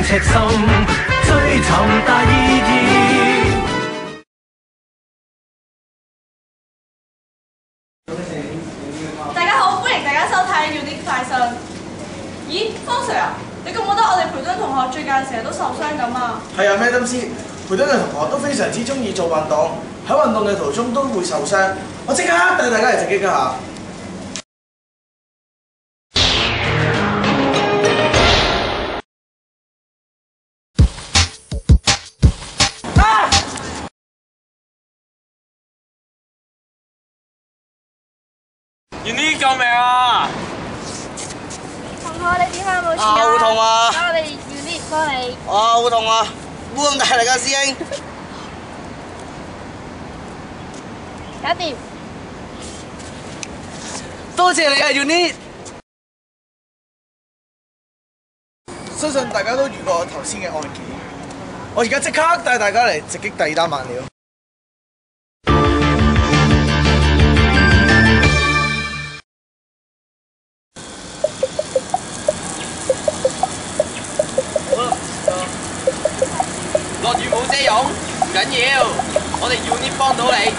赤心，追尋大意義。大家好，歡迎大家收睇《Unique 快訊》。咦，方 Sir 啊，你覺唔覺得我哋培敦同學最近成日都受傷咁啊？係啊，Madam C，培敦嘅同學都非常之中意做運動，喺運動嘅途中都會受傷。我即刻帶大家嚟直擊一下。Unique 救命啊！同學你點啊？冇事啊？好痛啊！我哋 Unique 幫你。好痛啊！烏咁大力㗎，師兄。搞掂。多謝你啊 ，Unique。相信大家都遇過頭先嘅案件，我而家即刻帶大家嚟直擊第二單猛料。落雨冇遮用，唔緊要，我哋 Unique 幫到你。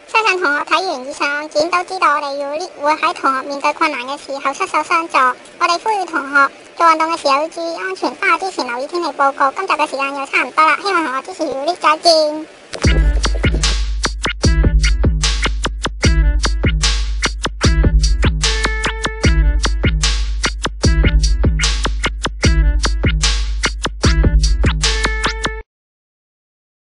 相信同學睇完以上案件都知道，我哋 Unique 會喺同學面對困難嘅時候出手相助。我哋呼籲同學做運動嘅時候要注意安全，返學之前留意天氣報告。今集嘅時間又差唔多啦，希望同學支持 Unique，再見。